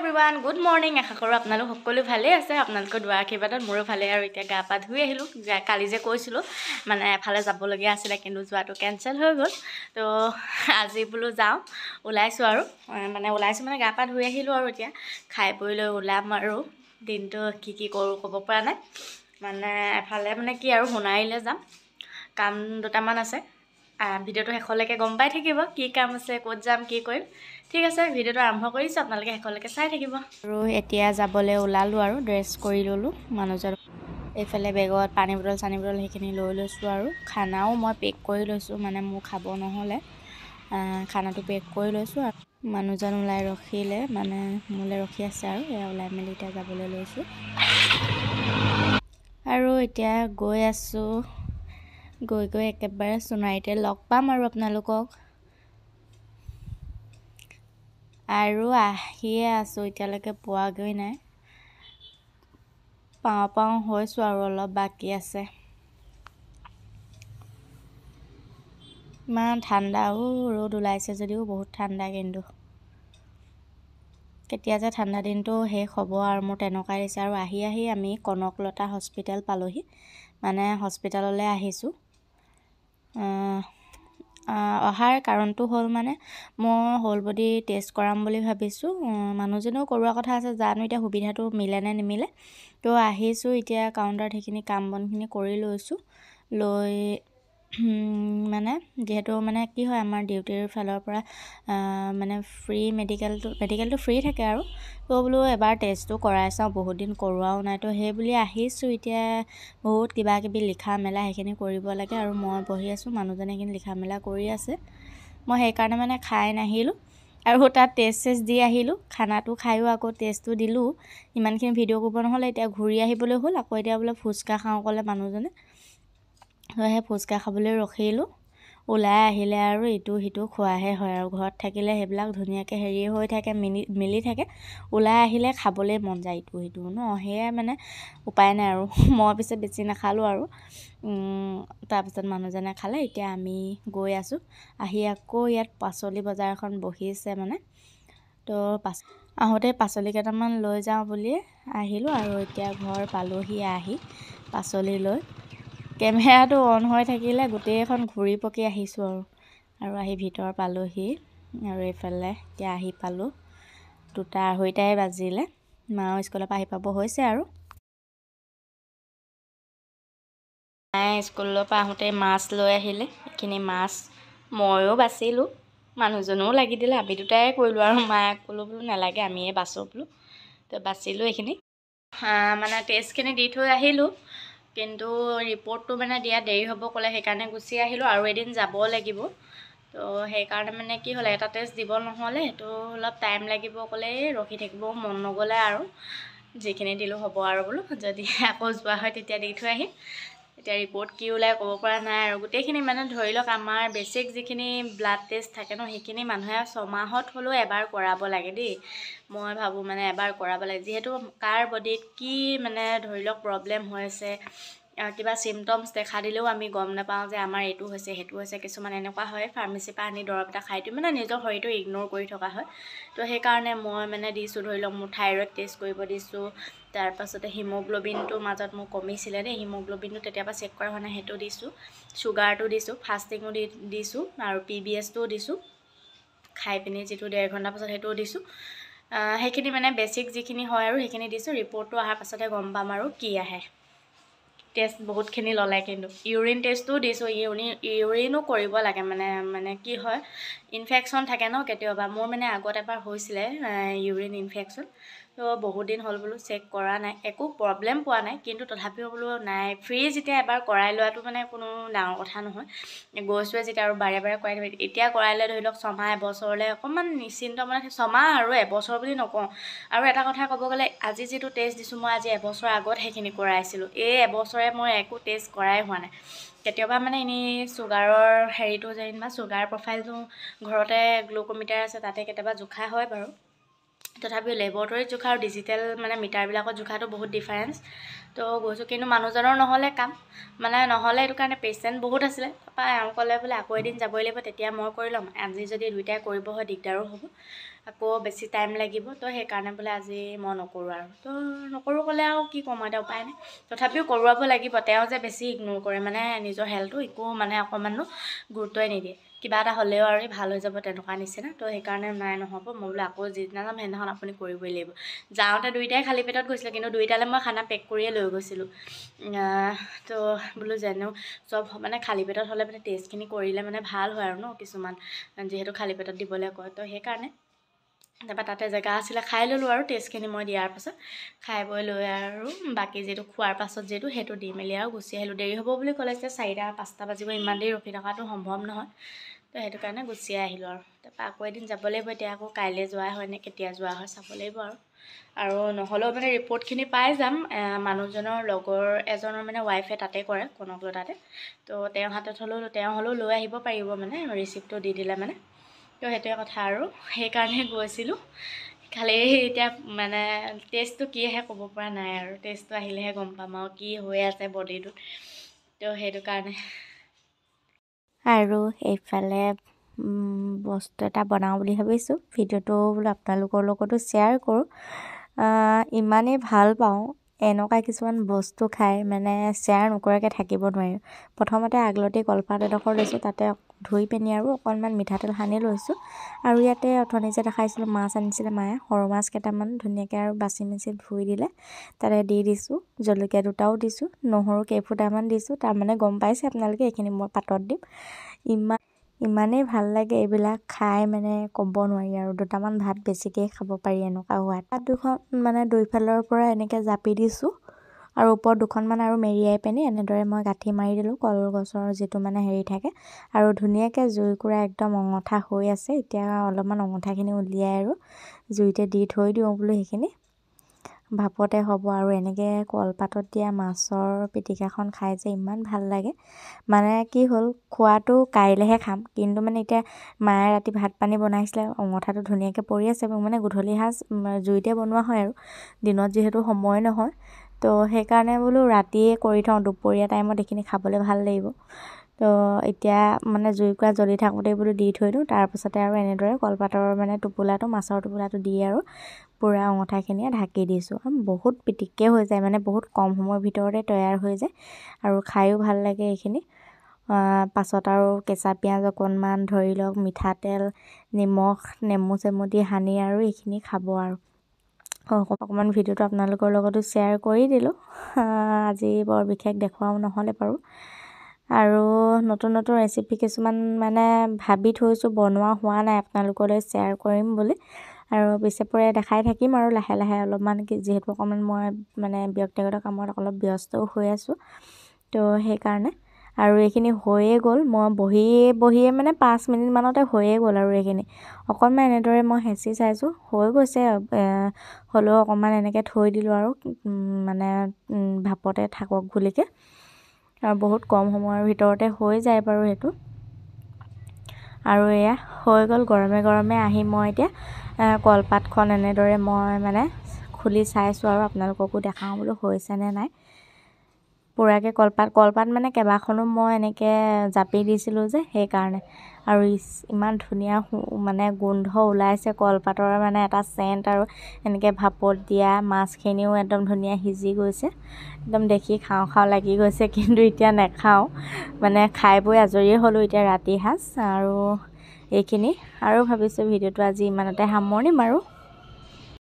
Everyone good morning আশা কৰোঁ আপোনালোক সকলো ভালে আছে আপোনালোকৰ দুৱাৰ আশীৰ্বাদত মোৰো ভালে আৰু এতিয়া গা পা ধুই আহিলোঁ কালি যে কৈছিলোঁ মানে এফালে যাবলগীয়া আছিলে কিন্তু যোৱাটো কেঞ্চেল হৈ গ'ল তো আজি বোলো যাওঁ ওলাইছোঁ আৰু মানে গা পা ধুই আহিলোঁ আৰু এতিয়া খাই বৈ লৈ ওলাম আৰু দিনটো কি কৰোঁ ক'ব পৰা নাই মানে এফালে মানে কি আৰু সোণাৰীলৈ যাম কাম দুটামান আছে ভিডিঅ'টো শেষলৈকে গম পাই থাকিব কি কাম আছে ক'ত যাম কি কৰিম ঠিক আছে ভিডিঅ'টো আৰম্ভ কৰিছোঁ আপোনালোকে শেষলৈকে চাই থাকিব আৰু এতিয়া যাবলৈ ওলালোঁ আৰু ড্ৰেছ কৰি ল'লোঁ মানুহজন এইফালে বেগত পানী বটল সেইখিনি লৈ লৈছোঁ আৰু খানাও মই পেক কৰি লৈছোঁ মানে মোৰ খাব নহ'লে খানাটো পেক কৰি লৈছোঁ আৰু মানুহজন ওলাই ৰখিলে মানে মোলৈ ৰখি আছে আৰু এয়া ওলাই মেলি এতিয়া যাবলৈ লৈছোঁ আৰু এতিয়া গৈ আছোঁ গৈ একেবাৰে সোণাৰীতে লগ পাম আৰু আপোনালোকক আৰু আহিয়ে আছোঁ এতিয়ালৈকে পোৱাগৈ নাই পাওঁ হৈছোঁ আৰু অলপ বাকী আছে ইমান ঠাণ্ডাও ৰ'দ ওলাইছে যদিও বহুত ঠাণ্ডা কিন্তু কেতিয়া যে ঠাণ্ডা দিনটো শেষ হ'ব আৰু মোৰ তেনেকুৱাই দিছে আৰু আহি আমি কনকলতা হস্পিটেল পালোহি মানে হস্পিটেললৈ আহিছোঁ অহাৰ কাৰণটো হ'ল মানে মই হোল বডি টেষ্ট কৰাম বুলি ভাবিছোঁ মানুহজনেও কৰোৱা কথা আছে জানো এতিয়া সুবিধাটো মিলে নে নিমিলে তো আহিছোঁ এতিয়া কাউণ্টাৰত সেইখিনি কাম বনখিনি কৰি লৈছোঁ লৈ মানে যিহেতু মানে কি হয় আমাৰ ডিউটিৰ ফালৰ পৰা মানে ফ্ৰী মেডিকেলটো ফ্ৰী থাকে আৰু তো বোলো এবাৰ টেষ্টটো কৰাই চাওঁ বহুত দিন কৰোৱাও নাই তো সেই বুলি আহিছোঁ এতিয়া বহুত কিবা কিবি লিখা মেলা সেইখিনি কৰিব লাগে আৰু মই বহি আছোঁ মানুহজনে সেইখিনি লিখা মেলা কৰি আছে মই সেইকাৰণে মানে খাই নাহিলোঁ আৰু তাত টেষ্ট দি আহিলোঁ খানাটো খায়ো আকৌ টেষ্টটো দিলোঁ ইমানখিনি ভিডিঅ' কৰিব নহ'লে এতিয়া ঘূৰি আহিবলৈ হ'ল আকৌ এতিয়া বোলে ফুচকা খাওঁ ক'লে মানুহজনে সেই ফুচকা খাবলৈ ৰখিলোঁ ওলাই আহিলে আৰু ইটো সিটো খোৱাহে হয় আৰু ঘৰত থাকিলে সেইবিলাক ধুনীয়াকৈ হেৰি হৈ থাকে মিলি থাকে ওলাই আহিলে খাবলৈ মন যায় ইটো সিটো ন সেয়াই মানে উপায় নাই আৰু মই পিছে বেছি নাখালোঁ আৰু তাৰপিছত মানুহজনে খালে এতিয়া আমি গৈ আছোঁ আহি আকৌ ইয়াত পাচলি বজাৰ এখন বহিছে মানে তো আহোঁতে পাচলি কেইটামান লৈ যাওঁ বুলিয়ে আহিলোঁ আৰু এতিয়া ঘৰ পালোহি আহি পাচলি লৈ কেমেৰাটো অন হৈ থাকিলে গোটেইখন ঘূৰি পকি আহিছোঁ আৰু আহি ভিতৰ পালোহি আৰু এইফালে এতিয়া আহি পালোঁ 2:30 বাজিলে মাও স্কুলৰ পৰা আহি পাব হৈছে আৰু মায়ে স্কুলৰ পৰা আহোঁতে মাছ লৈ আহিলে এইখিনি মাছ ময়ো বাচিলোঁ মানুহজনেও লাগি দিলে আমি দুটাই কৰিলোঁ আৰু মায়ে ক'লোঁ বোলো নালাগে আমিয়ে বাচোঁ বোলো তো বাচিলোঁ এইখিনি মানে টেষ্টখিনি দি থৈ আহিলোঁ কিন্তু ৰিপৰ্টটো মানে দিয়া দেৰি হ'ব ক'লে সেইকাৰণে গুচি আহিলোঁ আৰু এদিন যাব লাগিব তো সেইকাৰণে মানে কি হ'ল এটা টেষ্ট দিব নহ'লে সেইটো অলপ টাইম লাগিব ক'লে ৰখি থাকিব মন নগ'লে আৰু যিখিনি দিলোঁ হ'ব আৰু বোলো যদি আকৌ যোৱা হয় তেতিয়া দি থৈ আহিম এতিয়া ৰিপৰ্ট কি ওলাই ক'ব পৰা নাই আৰু গোটেইখিনি মানে ধৰি লওক আমাৰ বেছিক যিখিনি ব্লাড টেষ্ট থাকে ন সেইখিনি মানুহে 6 মাহত হ'লেও এবাৰ কৰাব লাগে দেই মই ভাবোঁ মানে এবাৰ কৰাব লাগে যিহেতু কাৰ বডিত কি মানে ধৰি লওক প্ৰব্লেম হৈ আছে কিবা চিমটমছ দেখা দিলেও আমি গম নাপাওঁ যে আমাৰ এইটো হৈছে সেইটো হৈছে কিছুমান এনেকুৱা হয় ফাৰ্মাচীৰ পৰা আনি দৰৱ এটা খাই দিওঁ মানে নিজৰ শৰীৰটো ইগন'ৰ কৰি থকা হয় তো সেইকাৰণে মই মানে দিছোঁ ধৰি লওক মোৰ থাইৰয়ড টেষ্ট কৰিব দিছোঁ তাৰপাছতে হিমোগ্ল'বিনটো মাজত মোৰ কমিছিলে দেই হিমোগ্ল'বিনটো তেতিয়াৰ পৰা চেক কৰা হোৱা নাই সেইটো দিছোঁ চুগাৰটো দিছোঁ ফাষ্টিঙো দিছোঁ আৰু PBSটোও দিছোঁ খাই পিনি যিটো 1.5 ঘণ্টা পাছত সেইটোও দিছোঁ সেইখিনি মানে বেছিক যিখিনি হয় আৰু সেইখিনি দিছোঁ ৰিপৰ্টটো অহাৰ পাছতে গম পাম আৰু কি আহে টেষ্ট বহুতখিনি ল'লে কিন্তু ইউৰিন টেষ্টটোও দিছোঁ ইউৰিনো কৰিব লাগে মানে কি হয় ইনফেকশ্যন থাকে ন কেতিয়াবা মোৰ মানে আগত এবাৰ হৈছিলে ইউৰিন ইনফেকশ্যন তো বহুত দিন হ'ল বোলো চেক কৰা নাই একো প্ৰব্লেম পোৱা নাই কিন্তু তথাপিও বোলো নাই ফ্ৰী যেতিয়া এবাৰ কৰাই লোৱাটো মানে কোনো ডাঙৰ কথা নহয় গৈছোৱে যেতিয়া আৰু বাৰে কৰাই দিব এতিয়া কৰাইলে ধৰি লওক 6 মাহ এবছৰলৈ অকণমান নিশ্চিন্ত মানে 6 মাহ আৰু এবছৰ বুলি নকওঁ আৰু এটা কথা ক'ব গ'লে আজি যিটো টেষ্ট দিছোঁ মই আজি এবছৰ আগত সেইখিনি কৰাইছিলোঁ এই এবছৰে মই একো টেষ্ট কৰাই হোৱা নাই কেতিয়াবা মানে এনেই চুগাৰৰ হেৰিটো যেনিবা চুগাৰ প্ৰফাইলটো ঘৰতে গ্লুক'মিটাৰ আছে তাতে কেতিয়াবা জোখা হয় বাৰু তথাপিও লেবৰেটৰীত জোখা আৰু ডিজিটেল মানে মিটাৰবিলাকত জোখাটো বহুত ডিফাৰেঞ্চ। তো গৈছোঁ, কিন্তু মানুহজনৰ নহ'লে কাম, মানে নহ'লে সেইটো কাৰণে পেচেণ্ট বহুত আছিলে। তাৰপৰা এওঁ ক'লে বোলে আকৌ এদিন যাবই লাগিব, তেতিয়া মই কৰি ল'ম। আজি যদি দুইটাই কৰিব হয় দিগদাৰো হ'ব, আকৌ বেছি টাইম লাগিব। তো সেইকাৰণে বোলে আজি মই নকৰোঁ আৰু। তো নকৰোঁ ক'লে আৰু কি ক'ম, এতিয়া উপায় নাই। তথাপিও কৰোৱাব লাগিব। তেওঁ যে বেছি ইগন'ৰ কৰে, মানে নিজৰ হেল্থটো একো মানে অকণমানো গুৰুত্বই নিদিয়ে। কিবা এটা হ'লেও আৰু ভাল হৈ যাব তেনেকুৱা নিচিনা। তো সেইকাৰণে নাই নহ'ব, মই বোলে আকৌ যিদিনা যাম সেইদিনাখন আপুনি কৰিবই লাগিব। যাওঁতে দুইটাই খালী পেটত গৈছিলোঁ, কিন্তু দুইটালৈ মই খানা পেক কৰিয়ে লৈ গৈছিলোঁ। তো বোলো যেনেও চব মানে খালী পেটত হ'লে মানে টেষ্টখিনি কৰিলে মানে ভাল হয় আৰু ন, কিছুমান যিহেতু খালী পেটত দিবলৈ কয়। তো সেইকাৰণে তাৰপৰা তাতে জেগা আছিলে, খাই ল'লোঁ আৰু টেষ্টখিনি মই দিয়াৰ পাছত। খাই বৈ লৈ আৰু বাকী যিটো খোৱাৰ পাছত যিহেতু সেইটো দি মেলি আৰু গুচি আহিলোঁ। দেৰি হ'ব বুলি ক'লে যে 4-5টা বাজিব, ইমান দেৰি ৰখি থকাটো সম্ভৱ নহয়। তো সেইটো কাৰণে গুচি আহিলোঁ আৰু। তাৰপৰা আকৌ এদিন যাব লাগিব, এতিয়া আকৌ কাইলৈ যোৱা হয় নে কেতিয়া যোৱা হয় চাব লাগিব আৰু নহ'লেও মানে ৰিপৰ্টখিনি পাই যাম। মানুহজনৰ লগৰ এজনৰ মানে ৱাইফে তাতে কৰে, কনকলতাতে। তো তেওঁৰ হাতত তেওঁ হ'লেও লৈ আহিব পাৰিব, মানে ৰিচিপ্টটো দি দিলে মানে। তো সেইটোৱে কথা আৰু, সেইকাৰণে গৈছিলোঁ। খালি এতিয়া মানে টেষ্টটো কি আহে ক'ব পৰা নাই আৰু, টেষ্টটো আহিলেহে গম পাম আৰু কি হৈ আছে বডিটোত। তো সেইটো কাৰণে। আৰু এইফালে বস্তু এটা বনাওঁ বুলি ভাবিছোঁ, ভিডিঅ'টো বোলো আপোনালোকৰ লগতো শ্বেয়াৰ কৰোঁ। ইমানেই ভাল পাওঁ এনেকুৱা কিছুমান বস্তু খাই, মানে শ্বেয়াৰ নকৰাকৈ থাকিব নোৱাৰি। প্ৰথমতে আগলতি কলপাত এডোখৰ লৈছোঁ, তাতে ধুই পিনি আৰু অকণমান মিঠাতেল সানি লৈছোঁ। আৰু ইয়াতে অথনি যে দেখাইছিলোঁ মাছ আনিছিলে মায়ে, সৰু মাছ কেইটামান ধুনীয়াকৈ আৰু বাচি মেচি ধুই দিলে। তাতে দি দিছোঁ, জলকীয়া দুটাও দিছোঁ, নহৰু কেইফুটামান দিছোঁ। তাৰমানে গম পাইছে আপোনালোকে, এইখিনি মই পাতত দিম। ইমানেই ভাল লাগে এইবিলাক খাই, মানে ক'ব নোৱাৰি আৰু। দুটামান ভাত বেছিকৈ খাব পাৰি, এনেকুৱা সোৱাদ। তাত দুখন মানে দুইফালৰ পৰা এনেকৈ জাপি দিছোঁ, আৰু ওপৰত দুখনমান আৰু মেৰিয়াই পিনি এনেদৰে মই গাঁঠি মাৰি দিলোঁ, কলগছৰ যিটো মানে হেৰি থাকে। আৰু ধুনীয়াকৈ জুইকুৰা একদম অঙঠা হৈ আছে। এতিয়া অলপমান অঙঠাখিনি উলিয়াই আৰু জুইতে দি থৈ দিওঁ বোলো, সেইখিনি ভাপতে হ'ব। আৰু এনেকৈ কলপাতত দিয়া মাছৰ পিটিকাখন খাই যে ইমান ভাল লাগে। মানে কি হ'ল, খোৱাটো কাইলৈহে খাম, কিন্তু মানে এতিয়া মায়ে ৰাতি ভাত পানী বনাইছিলে, অঙঠাটো ধুনীয়াকৈ পৰি আছে। মোৰ মানে গধূলি সাঁজ জুইতে বনোৱা হয় আৰু, দিনত যিহেতু সময় নহয়। তো সেইকাৰণে বোলো ৰাতিয়ে কৰি থওঁ, দুপৰীয়া টাইমত এইখিনি খাবলৈ ভাল লাগিব। তো এতিয়া মানে জুইকুৰা জ্বলি থাকোঁতেই বোলো দি থৈ দিওঁ। তাৰপাছতে আৰু এনেদৰে কলপাতৰ মানে টোপোলাটো, মাছৰ টোপোলাটো দি আৰু পূৰা অঙঠাখিনিয়ে ঢাকি দিছোঁ। বহুত পিটিককৈ হৈ যায়, মানে বহুত কম সময়ৰ ভিতৰতে তৈয়াৰ হৈ যায়, আৰু খায়ো ভাল লাগে এইখিনি। পাছত আৰু কেঁচা পিঁয়াজ অকণমান, ধৰি লওক মিঠাতেল, নিমখ, নেমু চেমু দি সানি আৰু এইখিনি খাব আৰু। অকণমান ভিডিঅ'টো আপোনালোকৰ লগতো শ্বেয়াৰ কৰি দিলোঁ। আজি বৰ বিশেষ দেখুৱাও নহ'লে বাৰু। আৰু নতুন নতুন ৰেচিপি কিছুমান মানে ভাবি থৈছোঁ, বনোৱা হোৱা নাই, আপোনালোকলৈ শ্বেয়াৰ কৰিম বুলি। আৰু পিছে পৰে দেখাই থাকিম আৰু লাহে লাহে অলপমান, যিহেতু অকণমান মই মানে ব্যক্তিগত কামত অলপ ব্যস্তও হৈ আছোঁ। তো সেইকাৰণে। আৰু এইখিনি হৈয়ে গ'ল, মই বহিয়ে মানে 5 মিনিটমানতে হৈয়ে গ'ল আৰু এইখিনি। অকণমান এনেদৰে মই হেঁচি চাইছোঁ, হৈ গৈছে। হ'লেও অকণমান এনেকৈ থৈ দিলোঁ আৰু মানে ভাপতে থাকক বুলিকৈ। আৰু বহুত কম সময়ৰ ভিতৰতে হৈ যায় বাৰু সেইটো। আৰু এয়া হৈ গ'ল, গৰমে গৰমে আহি মই এতিয়া কলপাতখন এনেদৰে মই মানে খুলি চাইছোঁ আৰু আপোনালোককো দেখাওঁ বোলো হৈছেনে নাই। পূৰাকৈ কলপাত মানে কেইবাখনো মই এনেকৈ জাপি দিছিলোঁ যে, সেইকাৰণে। আৰু ইমান ধুনীয়া মানে গোন্ধ ওলাইছে কলপাতৰ, মানে এটা চেণ্ট। আৰু এনেকৈ ভাপত দিয়া মাছখিনিও একদম ধুনীয়া সিজি গৈছে, একদম দেখি খাওঁ খাওঁ লাগি গৈছে। কিন্তু এতিয়া নাখাওঁ, মানে খাই বৈ আজৰিয়ে হ'লোঁ এতিয়া ৰাতি সাঁজ আৰু এইখিনি। আৰু ভাবিছোঁ ভিডিঅ'টো আজি ইমানতে সামৰণি মাৰোঁ।